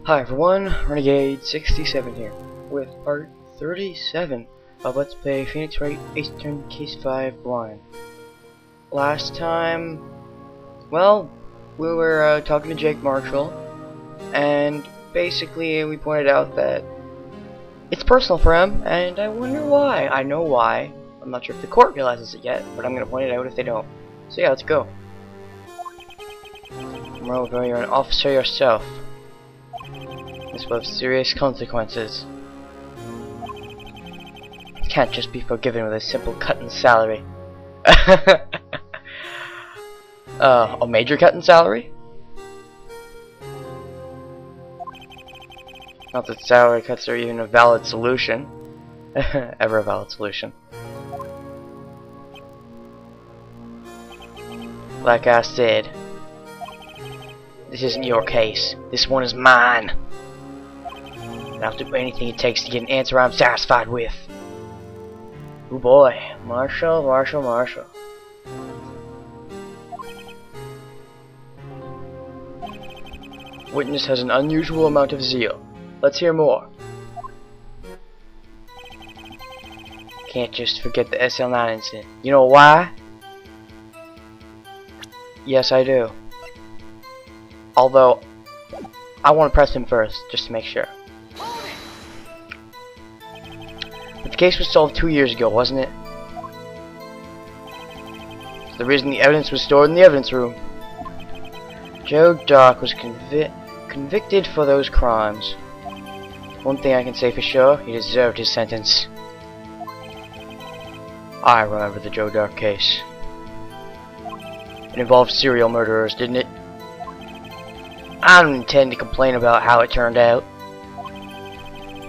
Hi everyone, Renegade67 here, with part 37 of Let's Play Phoenix Wright Eastern Case 5 Blind. Last time, well, we were talking to Jake Marshall, and basically we pointed out that it's personal for him, and I wonder why. I know why. I'm not sure if the court realizes it yet, but I'm going to point it out if they don't. So yeah, let's go. Moreover, you're an officer yourself. This will have serious consequences. It can't just be forgiven with a simple cut in salary. A major cut in salary? Not that salary cuts are even a valid solution. Ever a valid solution. Like I said, this isn't your case. This one is mine. And I'll do anything it takes to get an answer I'm satisfied with. Oh boy, Marshall. Witness has an unusual amount of zeal. Let's hear more. Can't just forget the SL9 incident. You know why? Yes, I do. Although, I want to press him first, just to make sure. But the case was solved 2 years ago, wasn't it? It's the reason the evidence was stored in the evidence room. Joe Dark was convicted for those crimes. One thing I can say for sure, he deserved his sentence. I remember the Joe Dark case. It involved serial murderers, didn't it? I don't intend to complain about how it turned out.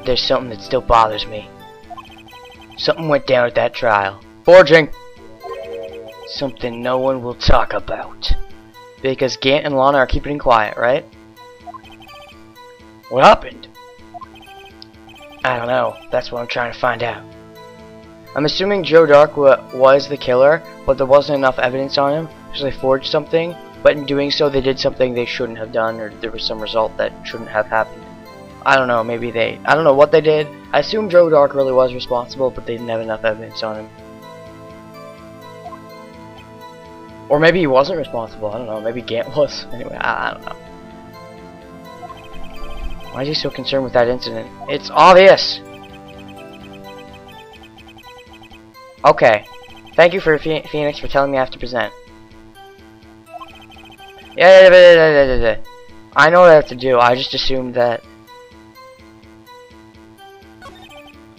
There's something that still bothers me. Something went down at that trial. Forging! Something no one will talk about. Because Gant and Lana are keeping it quiet, right? What happened? I don't know. That's what I'm trying to find out. I'm assuming Joe Dark was the killer, but there wasn't enough evidence on him, so they forged something. But in doing so, they did something they shouldn't have done, or there was some result that shouldn't have happened. I don't know, maybe I don't know what they did. I assume Joe Dark really was responsible, but they didn't have enough evidence on him. Or maybe he wasn't responsible, I don't know, maybe Gant was. Anyway, I don't know. Why is he so concerned with that incident? It's obvious! Okay. Thank you for Phoenix for telling me I have to present. Yeah, I know what I have to do. I just assumed that.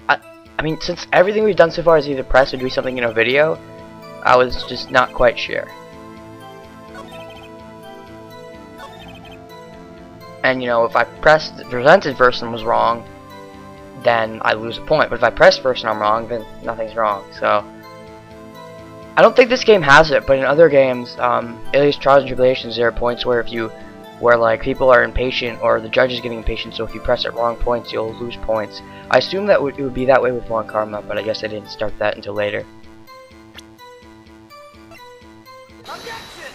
I mean, since everything we've done so far is either press or do something in a video, I was just not quite sure. And you know, if I pressed the presented first and was wrong, then I lose a point. But if I press first and I'm wrong, then nothing's wrong. So I don't think this game has it, but in other games, Alias Trials and Tribulations, there are points where where like people are impatient or the judge is getting impatient, so if you press at wrong points, you'll lose points. I assume that it would be that way with One Karma, but I guess I didn't start that until later. Objection!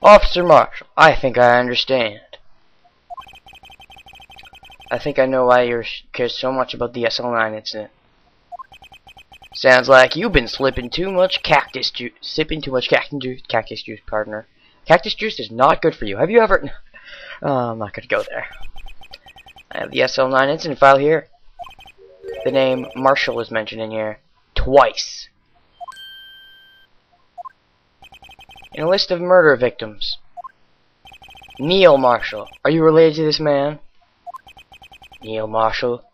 Officer Marshall, I think I understand. I think I know why you care so much about the SL9 incident. Sounds like you've been sipping too much cactus juice, partner. Cactus juice is not good for you. Have you ever? I'm not gonna go there. I have the SL9 incident file here. The name Marshall is mentioned in here twice. In a list of murder victims. Neil Marshall. Are you related to this man? Neil Marshall.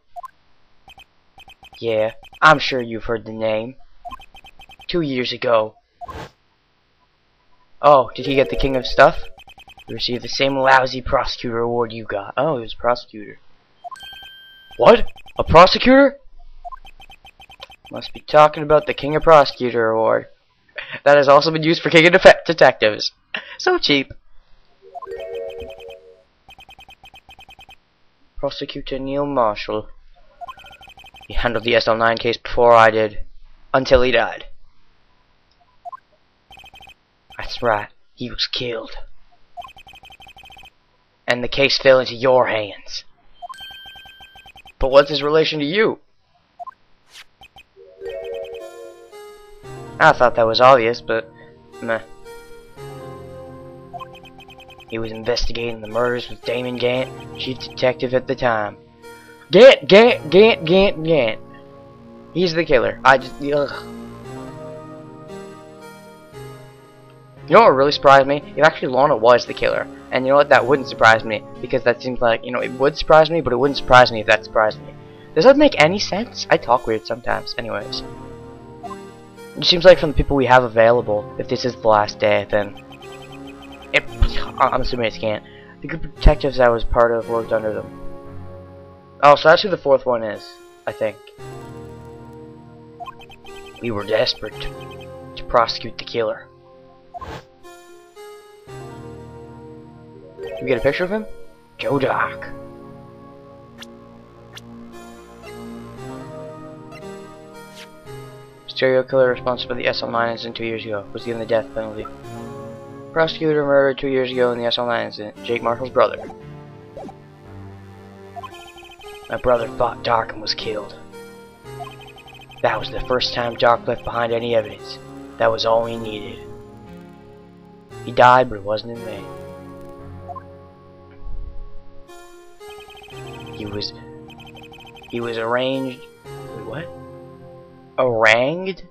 Yeah, I'm sure you've heard the name. 2 years ago. Oh, did he get the King of Stuff? He received the same lousy prosecutor award you got. Oh, he was a prosecutor. What? A prosecutor? Must be talking about the King of Prosecutor award. That has also been used for King of Detectives. So cheap. Prosecutor Neil Marshall. He handled the SL9 case before I did. Until he died. That's right. He was killed. and the case fell into your hands. But what's his relation to you? I thought that was obvious, but meh. He was investigating the murders with Damon Gant, chief detective at the time. Gant. He's the killer. Ugh. You know what really surprised me? If actually Lana was the killer. And you know what? That wouldn't surprise me. Because that seems like, it would surprise me, but it wouldn't surprise me if that surprised me. Does that make any sense? I talk weird sometimes. Anyways. It seems like from the people we have available, if this is the last day, then... I'm assuming it can't. The group of detectives I was part of worked under them. Oh, so that's who the fourth one is, I think. We were desperate to prosecute the killer. Can we get a picture of him? Joe Doc. Serial killer responsible for the SL9 incident 2 years ago was given the death penalty. Prosecutor murdered 2 years ago in the SL9 incident. Jake Marshall's brother. My brother fought Doc and was killed. That was the first time Doc left behind any evidence. That was all he needed. He died, but it wasn't in vain. He was arranged. Wait, what? Arranged,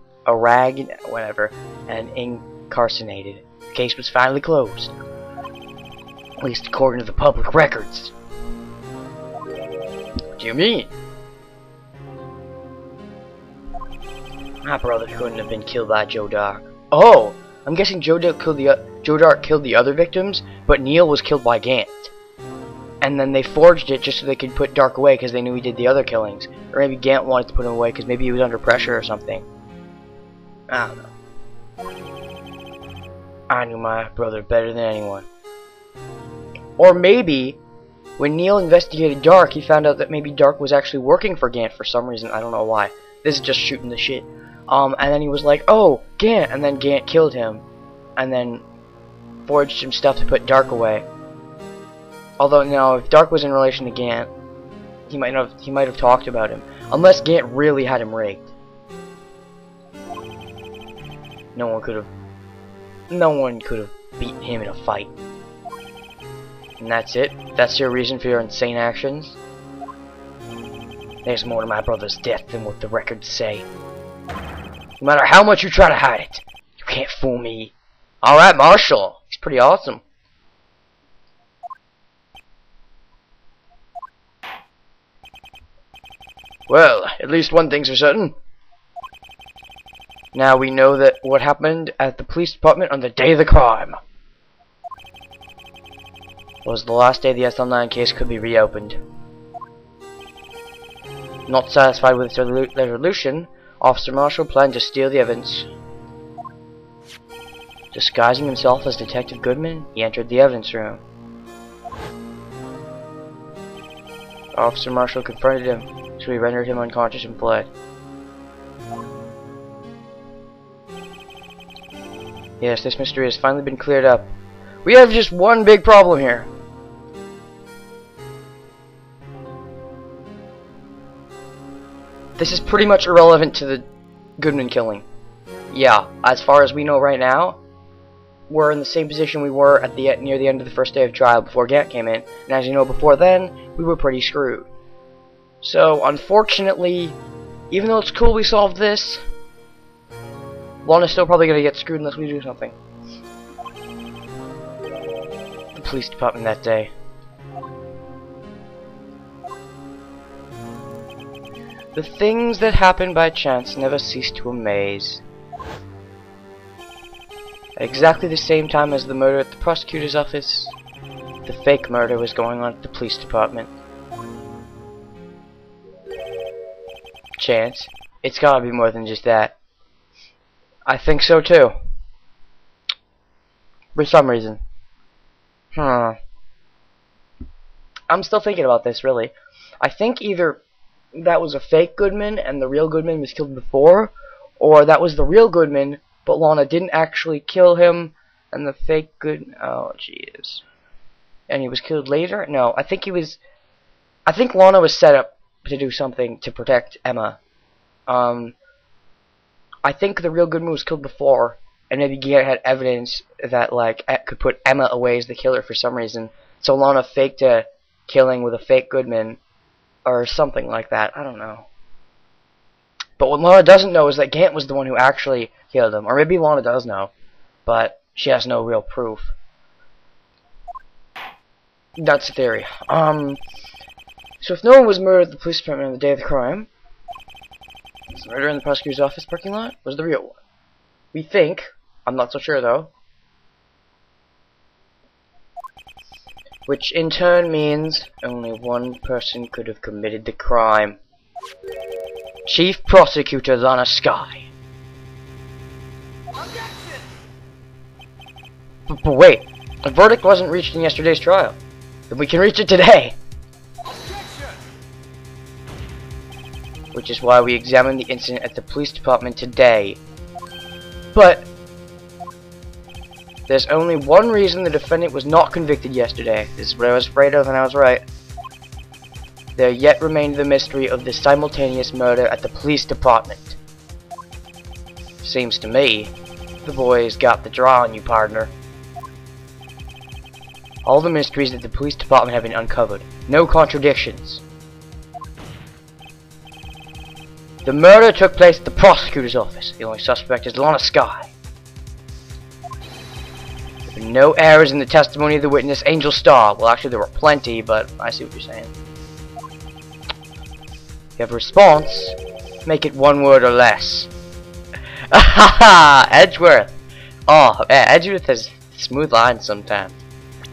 whatever, and incarcerated. The case was finally closed. At least according to the public records. What do you mean? My brother couldn't have been killed by Joe Doc. Oh! I'm guessing Joe Doc killed the other victims, but Neil was killed by Gant. And then they forged it just so they could put Dark away because they knew he did the other killings. Or maybe Gant wanted to put him away because maybe he was under pressure or something. I don't know. I knew my brother better than anyone. Or maybe, when Neil investigated Dark, he found out that maybe Dark was actually working for Gant for some reason. I don't know why. This is just shooting the shit. And then he was like, oh, Gant! And then Gant killed him. And then forged some stuff to put Dark away. Although, no, if Dark was in relation to Gant, he might have talked about him. Unless Gant really had him rigged. No one could have beat him in a fight. And that's it? That's your reason for your insane actions? There's more to my brother's death than what the records say. No matter how much you try to hide it, you can't fool me. Alright, Marshall. He's pretty awesome. Well, at least one thing's for certain. Now we know that what happened at the police department on the day of the crime was the last day the SL9 case could be reopened. Not satisfied with its resolution, Officer Marshall planned to steal the evidence. Disguising himself as Detective Goodman, he entered the evidence room. Officer Marshall confronted him, so he rendered him unconscious and fled. Yes, this mystery has finally been cleared up. We have just one big problem here. This is pretty much irrelevant to the Goodman killing. Yeah, as far as we know right now, we're in the same position we were at near the end of the first day of trial before Gant came in, and as you know before then, we were pretty screwed. So, unfortunately, even though it's cool we solved this, Lana's still probably gonna get screwed unless we do something. The police department that day. The things that happen by chance never cease to amaze. At exactly the same time as the murder at the prosecutor's office, the fake murder was going on at the police department. Chance? It's gotta be more than just that. I think so too. For some reason. I'm still thinking about this, really. I think either that was a fake Goodman and the real Goodman was killed before, or that was the real Goodman, but Lana didn't actually kill him, and the fake Goodman... Oh, jeez. and he was killed later? No, I think Lana was set up to do something to protect Emma. I think the real Goodman was killed before, and maybe Garrett had evidence that like could put Emma away as the killer for some reason. So Lana faked a killing with a fake Goodman, or something like that. I don't know. But what Lana doesn't know is that Gant was the one who actually killed him, or maybe Lana does know, but she has no real proof. That's the theory. So if no one was murdered at the police department on the day of the crime, was the murder in the prosecutor's office parking lot was the real one. We think. I'm not so sure though. Which in turn means only one person could have committed the crime. Chief Prosecutor Lana Skye. But wait, a verdict wasn't reached in yesterday's trial. Then we can reach it today. Which is why we examined the incident at the police department today. But there's only one reason the defendant was not convicted yesterday. This is what I was afraid of, and I was right. There yet remained the mystery of the simultaneous murder at the police department. Seems to me the boys got the draw on you, partner. All the mysteries at the police department have been uncovered. No contradictions. The murder took place at the prosecutor's office. The only suspect is Lana Skye. There were no errors in the testimony of the witness, Angel Starr. Well, actually, there were plenty, but I see what you're saying. If you have a response, make it one word or less. Ahaha! Edgeworth! Oh, yeah, Edgeworth has smooth lines sometimes.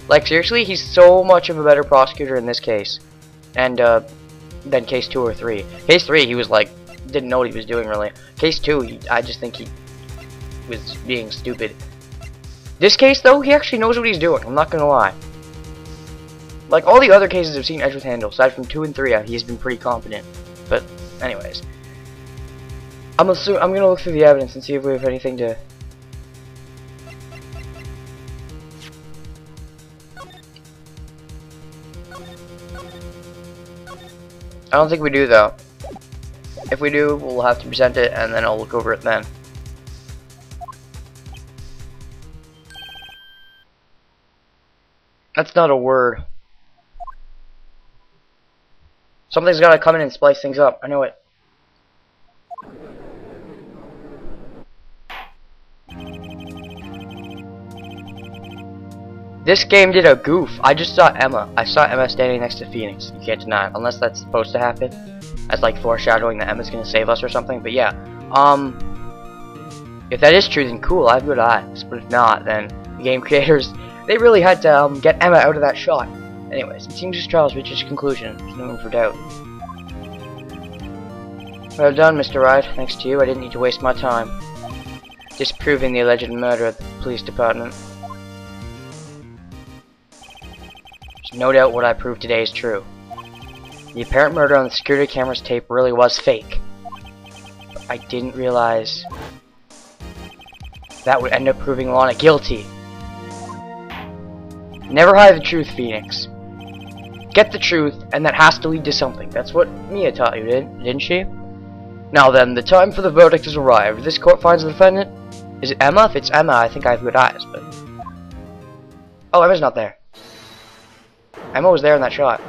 Like, seriously, he's so much of a better prosecutor in this case. And, than case 2 or 3. Case 3, he was like, didn't know what he was doing really. Case 2, I just think he was being stupid. This case though, he actually knows what he's doing, I'm not gonna lie. Like all the other cases I've seen Edgeworth handle, aside from 2 and 3, he's been pretty competent. But anyways, I'm gonna look through the evidence and see if we have anything to. I don't think we do though. If we do, we'll have to present it, and then I'll look over it then. That's not a word. Something's gotta come in and splice things up. I know it. This game did a goof. I just saw Emma. I saw Emma standing next to Phoenix. You can't deny it, unless that's supposed to happen. As like foreshadowing that Emma's gonna save us or something. But yeah, if that is true, then cool. I have good eyes. But if not, then the game creators, they really had to get Emma out of that shot. Anyways, it seems this trial has reached its conclusion. There's no room for doubt. Well done, Mr. Wright. Thanks to you, I didn't need to waste my time disproving the alleged murder at the police department. There's no doubt what I proved today is true. The apparent murder on the security camera's tape really was fake. But I didn't realize that would end up proving Lana guilty. Never hide the truth, Phoenix. Get the truth, and that has to lead to something. That's what Mia taught you, didn't she? Now then, the time for the verdict has arrived. If this court finds the defendant, is it Emma? If it's Emma, I think I have good eyes, but... Oh, Emma's not there. Emma was there in that shot.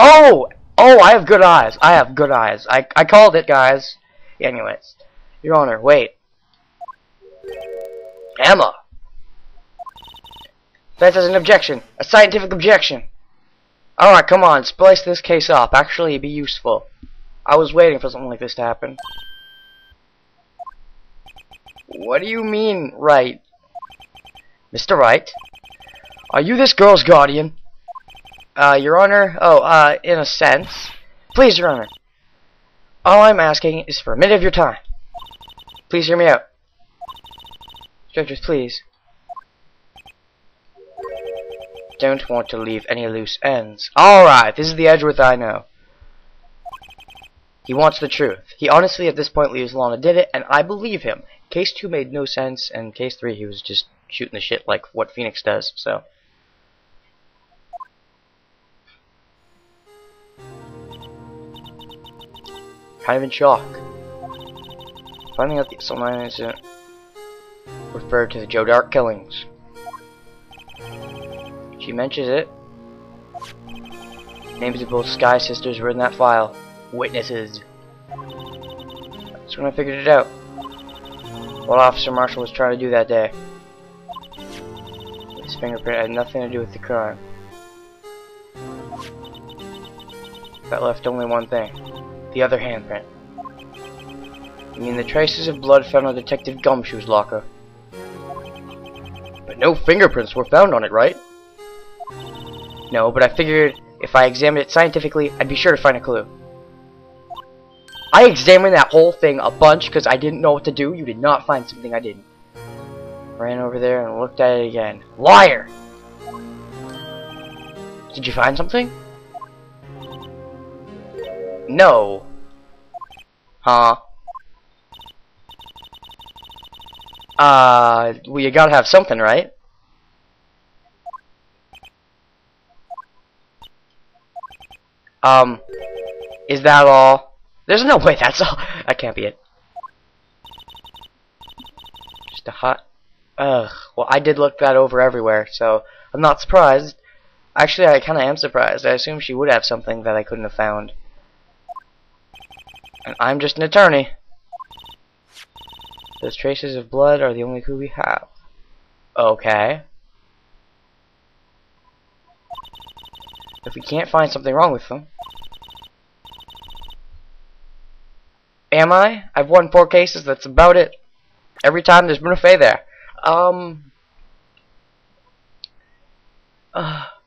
Oh! Oh, I have good eyes. I have good eyes. I called it, guys. Anyways. Your Honor, wait. Emma! That is an objection. A scientific objection. Alright, come on. Splice this case up. Actually, it'd be useful. I was waiting for something like this to happen. What do you mean, Wright? Mr. Wright? Are you this girl's guardian? Your Honor? Oh, in a sense. Please, Your Honor. All I'm asking is for a minute of your time. Please hear me out. Judges, please. Don't want to leave any loose ends. Alright, this is the Edgeworth I know. He wants the truth. He honestly at this point believes Lana did it, and I believe him. Case 2 made no sense, and Case 3 he was just shooting the shit like what Phoenix does, so. kind of in shock. Finding out the assault line incident referred to the Joe Dark killings. She mentions it. Names of both Sky sisters were in that file. Witnesses. That's when I figured it out. What Officer Marshall was trying to do that day. His fingerprint had nothing to do with the crime. That left only one thing. The other handprint. I mean the traces of blood found on Detective Gumshoe's locker. But no fingerprints were found on it, right? No, but I figured if I examined it scientifically, I'd be sure to find a clue. I examined that whole thing a bunch because I didn't know what to do. You did not find something I didn't. Ran over there and looked at it again. Liar! Did you find something? No. Huh? Well, you gotta have something, right? Is that all? There's no way that's all. That can't be it. Just a hot... Ugh. Well, I did look that over everywhere, so I'm not surprised. Actually, I kinda am surprised. I assumed she would have something that I couldn't have found. And I'm just an attorney. Those traces of blood are the only clue we have. Okay. If we can't find something wrong with them... Am I? I've won 4 cases, that's about it. Every time there's been a fay there.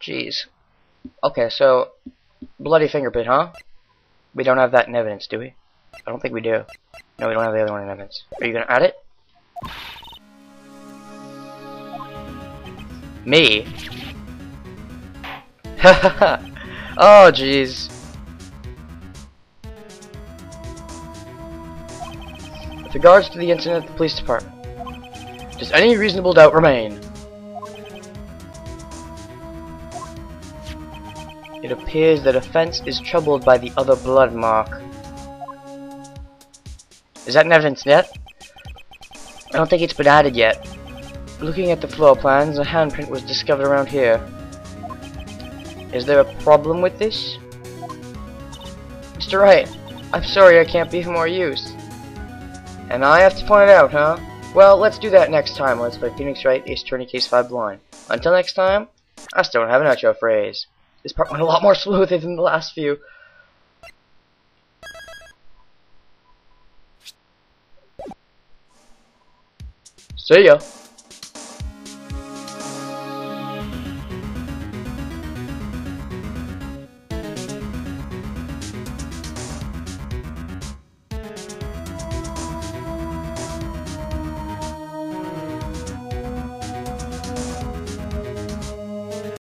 Jeez. Okay, so... bloody fingerprint, huh? We don't have that in evidence, do we? I don't think we do. No, we don't have the other one in evidence. Are you gonna add it? Me? Hahaha. Oh, jeez. With regards to the incident at the police department, does any reasonable doubt remain? It appears that offense is troubled by the other blood mark. Is that in evidence yet? I don't think it's been added yet. Looking at the floor plans, a handprint was discovered around here. Is there a problem with this? Mr. Wright, I'm sorry I can't be of more use. And I have to point it out, huh? Well, let's do that next time. Let's play Phoenix Wright, Ace Attorney Case 5 Blind. Until next time, I still don't have an outro phrase. This part went a lot more smoothly than the last few. See ya.